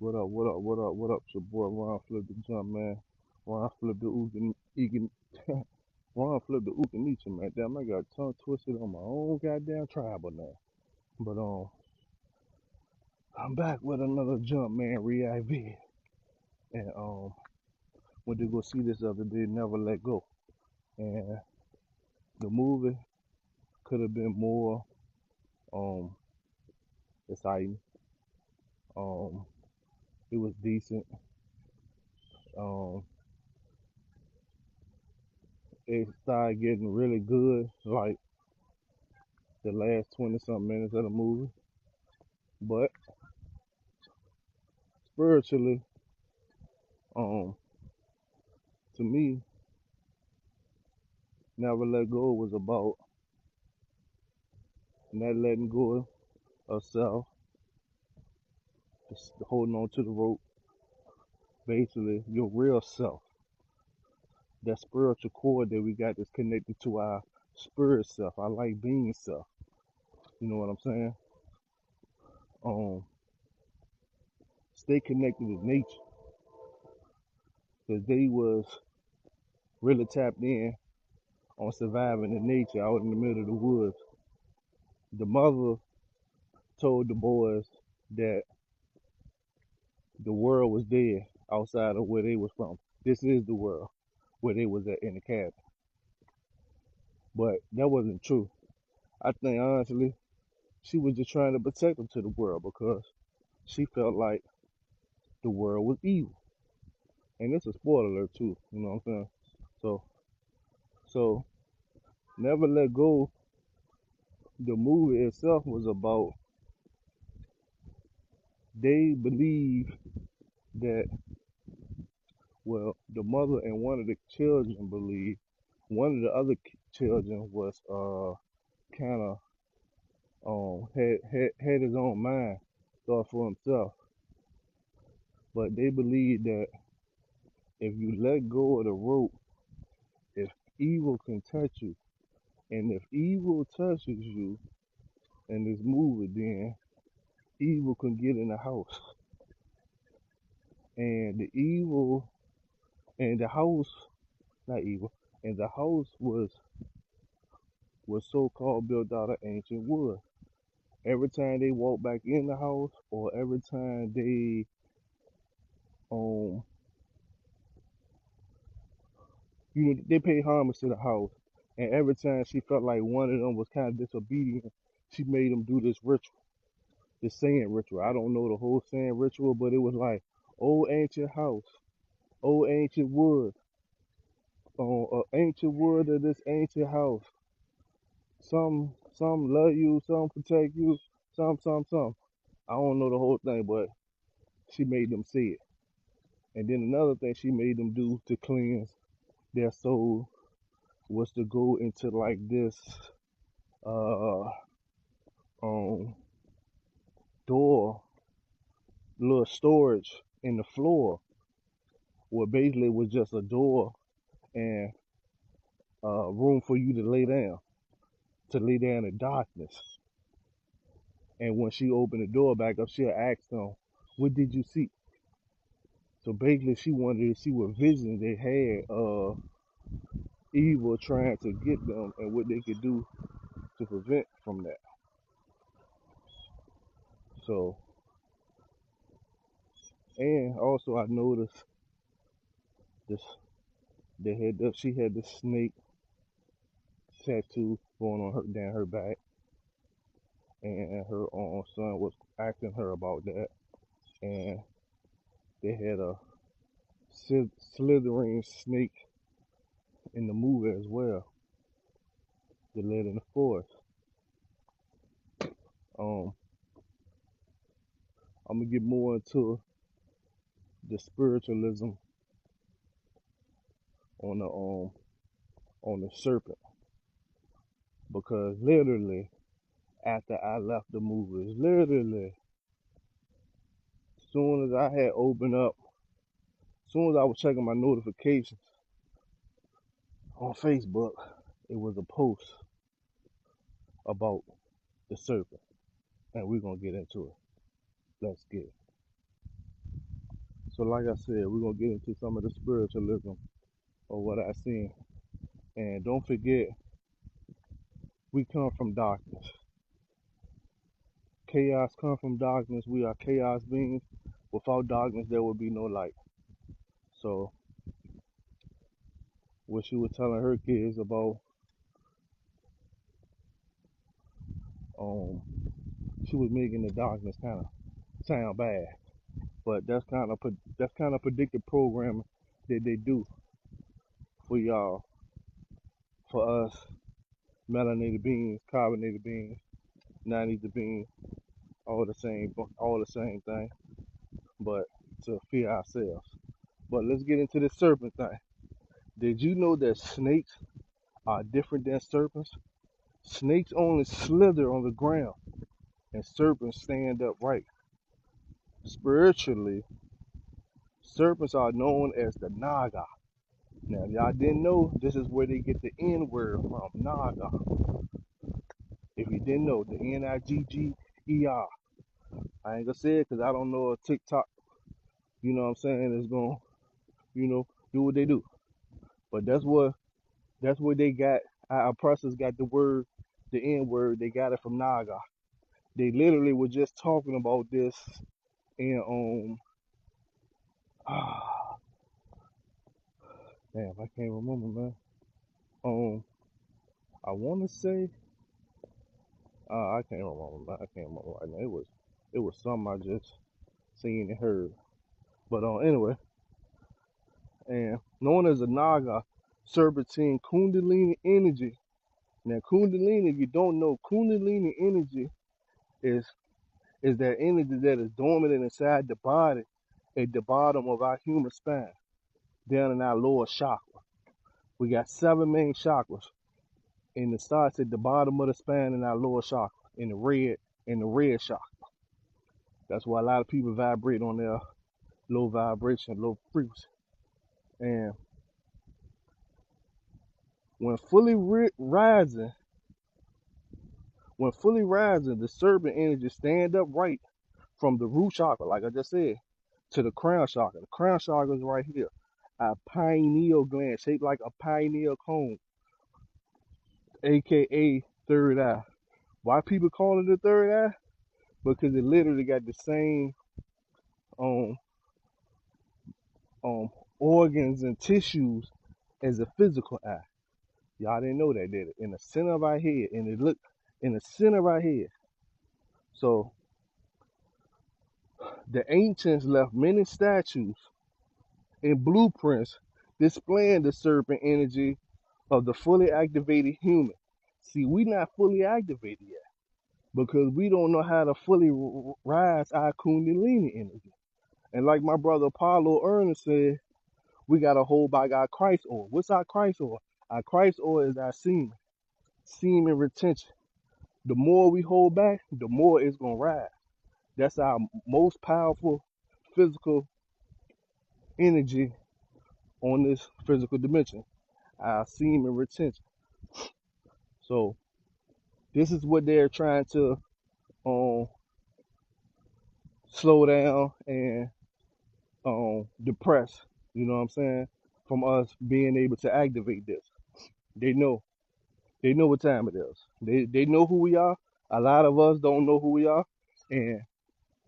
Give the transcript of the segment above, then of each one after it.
What up, what up, what up, what up? It's your boy Ron Flip the Jump, man. Ron Flip the Ookin Egan Ron Flip the Ookin man. Damn, I got tongue twisted on my own goddamn tribal now. But I'm back with another jump, man, re-IV. And went to go see this other day, Never Let Go. And the movie could have been more um exciting. Um it was decent. Um it started getting really good, like the last 20 something minutes of the movie. But spiritually, um, to me, Never Let Go was about not letting go of self, just holding on to the rope. Basically, your real self, that spiritual cord that we got that's connected to our spirit self, our light being self. You know what I'm saying? Um, stay connected with nature, because they was really tapped in on surviving in nature out in the middle of the woods. The mother told the boys that the world was dead outside of where they was from. This is the world where they was at in the cabin. But that wasn't true. I think honestly, she was just trying to protect them to the world because she felt like the world was evil. And it's a spoiler alert too, you know what I'm saying? So so Never Let Go, the movie itself was about they believe that well, the mother and one of the children believe one of the other children was kind of had his own mind, thought for himself. But they believe that if you let go of the rope, if evil can touch you, and if evil touches you in this movie, then evil can get in the house, and the evil and the house, not evil, and the house was so called built out of ancient wood. Every time they walk back in the house, or every time um they pay homage to the house. And every time she felt like one of them was kind of disobedient, she made them do this ritual, this saying ritual. I don't know the whole saying ritual, but it was like, old ancient house, old ancient wood, ancient wood of this ancient house. Some love you, some protect you, some. I don't know the whole thing, but she made them say it. And then another thing she made them do to cleanse their soul was to go into like this uh um door, little storage in the floor, where basically was just a door and room for you to lay down in darkness. And when she opened the door back up, she'll ask them, "What did you see?" So basically, she wanted to see what vision they had of evil trying to get them and what they could do to prevent from that. So, and also I noticed this. She had this snake tattoo going on her down her back, and her son was asking her about that, and they had a slithering snake in the movie as well that led in the forest. Um, I'm gonna get more into the spiritualism on the serpent because literally after I left the movie, literally soon as I had opened up, soon as I was checking my notifications on Facebook, it was a post about the serpent, and we're gonna get into it. Let's get it. So like I said, we're gonna get into some of the spiritualism of what I seen. And don't forget, we come from darkness. Chaos come from darkness. We are chaos beings. Without darkness, there would be no light. So what she was telling her kids about, um, she was making the darkness kind of sound bad. But that's kind of predictive programming that they do for y'all, for us, melanated beings, carbonated beings, 90s beings, all the same thing, but to fear ourselves. But let's get into this serpent thing. Did you know that snakes are different than serpents? Snakes only slither on the ground, and serpents stand upright. Spiritually, serpents are known as the Naga. Now, if y'all didn't know, this is where they get the N word from, Naga. If you didn't know, the Nigger. I ain't gonna say it because I don't know a TikTok, you know what I'm saying, is gonna, do what they do. But that's what they got. Our oppressors got the word, the N word, they got it from Naga. They literally were just talking about this in ah damn, I can't remember, man. I wanna say I can't remember, man. I can't remember right now. It was something I just seen and heard. But anyway, and known as a Naga, serpentine Kundalini energy. Now Kundalini, if you don't know, Kundalini energy is is that energy that is dormant inside the body at the bottom of our human spine, down in our lower chakra. We got 7 main chakras, and it starts at the bottom of the spine in our lower chakra, in the red chakra. That's why a lot of people vibrate on their low vibration, low frequency. And when fully rising, the serpent energy stand up right from the root chakra, like I just said, to the crown chakra. The crown chakra is right here. Our pineal gland, shaped like a pineal cone, aka third eye. Why people call it the third eye? Because it literally got the same um um organs and tissues as a physical eye. Y'all didn't know that, did it? In the center of our head, and it looked in the center of our head. So the ancients left many statues and blueprints displaying the serpent energy of the fully activated human. See, we not fully activated yet because we don't know how to fully rise our Kundalini energy. And like my brother Apollo Ernest said, we got to hold back our Christ oil. What's our Christ oil? Our Christ oil is our semen retention. The more we hold back, the more it's going to rise. That's our most powerful physical energy on this physical dimension, our semen retention. So this is what they're trying to um, slow down and depress, you know what I'm saying, from us being able to activate this. They know. They know what time it is. They know who we are. A lot of us don't know who we are. And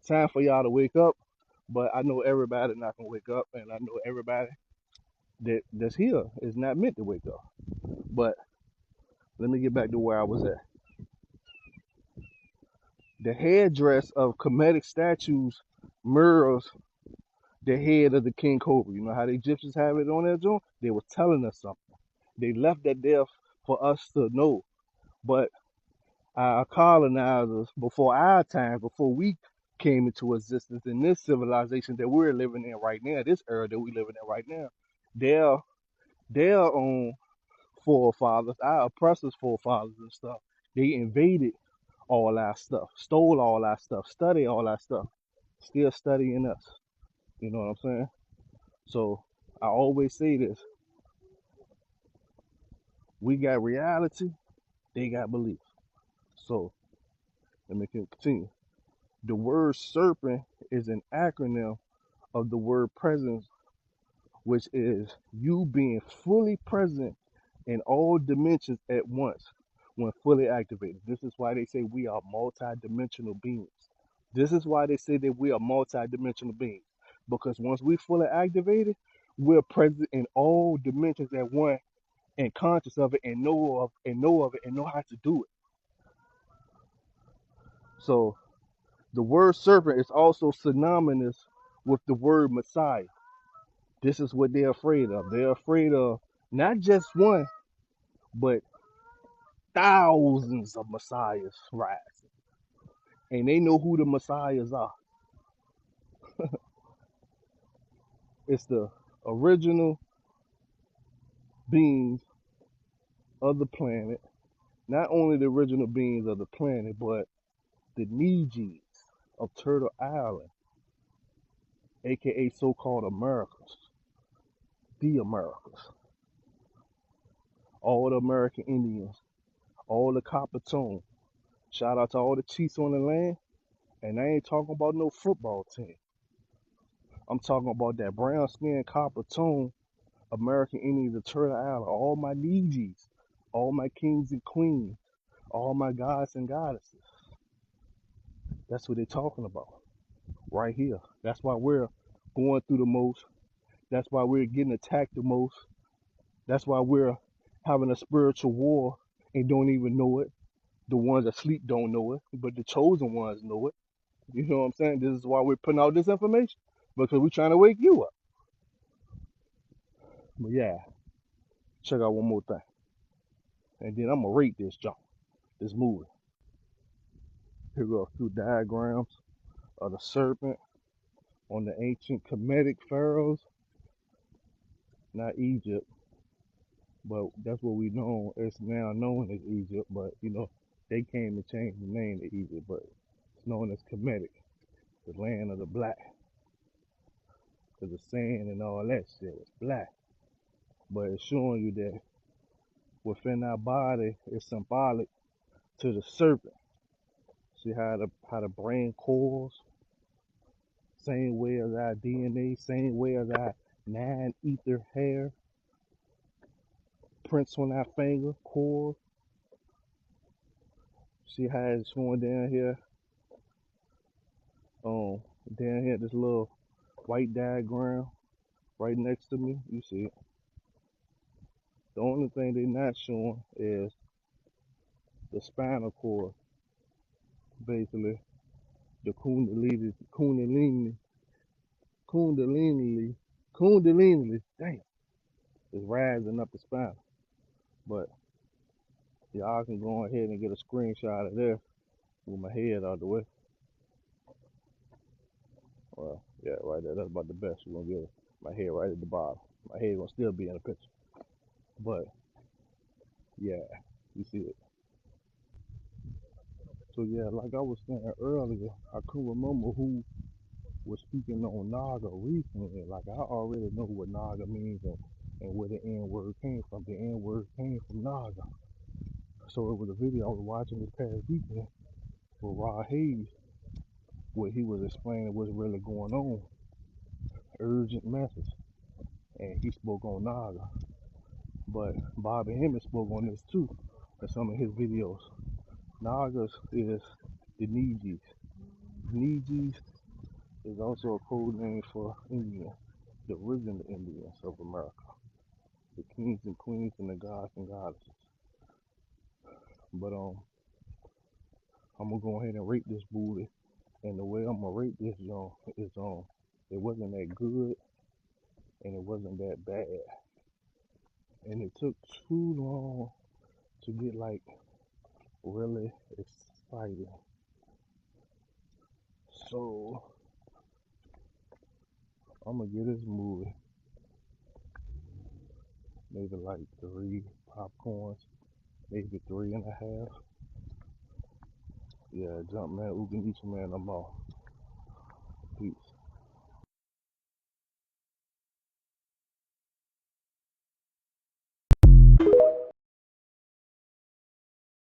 time for y'all to wake up. But I know everybody not gonna wake up, and I know everybody that's here is not meant to wake up. But let me get back to where I was at. The headdress of Kemetic statues mirrors the head of the king cobra. You know how the Egyptians have it on their joint? They were telling us something. They left that there for us to know. But our colonizers, before our time, before we came into existence in this civilization that we're living in right now, this era that we're living in right now, their own forefathers, our oppressors' forefathers and stuff, they invaded all our stuff, stole all our stuff, studied all our stuff, still studying us. You know what I'm saying? So I always say this: we got reality, they got belief. So let me continue. The word serpent is an acronym of the word presence, which is you being fully present in all dimensions at once when fully activated. This is why they say we are multi-dimensional beings. This is why they say that we are multi-dimensional beings. Because once we fully activated, we're present in all dimensions at once and conscious of it and know of it and know how to do it. So the word serpent is also synonymous with the word Messiah. This is what they're afraid of. They're afraid of not just one, but thousands of messiahs rising. And they know who the messiahs are. It's the original beings of the planet. Not only the original beings of the planet, but the Neges of Turtle Island, aka so-called Americas, the Americas, all the American Indians, all the Coppertone. Shout out to all the Chiefs on the land. And I ain't talking about no football team. I'm talking about that brown skin Coppertone American Indians of Turtle Island, all my Neges, all my kings and queens, all my gods and goddesses. That's what they're talking about right here. That's why we're going through the most. That's why we're getting attacked the most. That's why we're having a spiritual war and don't even know it. The ones asleep don't know it, but the chosen ones know it. You know what I'm saying? This is why we're putting out this information, because we're trying to wake you up. But yeah, check out one more thing. And then I'm going to rate this jump, this movie. Here we go, through diagrams of the serpent on the ancient Kemetic pharaohs, not Egypt, but that's what we know. It's now known as Egypt, but you know, they came and changed the name to Egypt, but it's known as Kemetic, the land of the black, because the sand and all that shit is black. But it's showing you that within our body is symbolic to the serpent. See how the brain coils, same way as our DNA, same way as our 9 ether hair, prints on our finger, coils. See how it's showing down here? Down here, this little white diagram right next to me. You see it. The only thing they're not showing is the spinal cord, basically the kundalini, damn, is rising up the spine. But y'all can go ahead and get a screenshot of there with my head out the way. Well, yeah, right there. That's about the best you're gonna get. My head right at the bottom. My head gonna still be in the picture. But yeah, you see it. So yeah, like I was saying earlier, I couldn't remember who was speaking on Naga recently. Like I already know what Naga means and where the N word came from. The N word came from Naga. So it was a video I was watching this past weekend with Rod Hayes, where he was explaining what's really going on, urgent message, and he spoke on Naga. But Bobby Hemmett spoke on this too in some of his videos. Nagas is the Neges. Neges is also a code name for Indians, the original Indians of America, the kings and queens and the gods and goddesses. But I'm gonna go ahead and rate this movie, and the way I'm gonna rate this is it wasn't that good and it wasn't that bad, and it took too long to get like really exciting. So I'm gonna give this movie maybe like 3 popcorns, maybe 3.5. Yeah, jump man, Uganicha man, I'm off.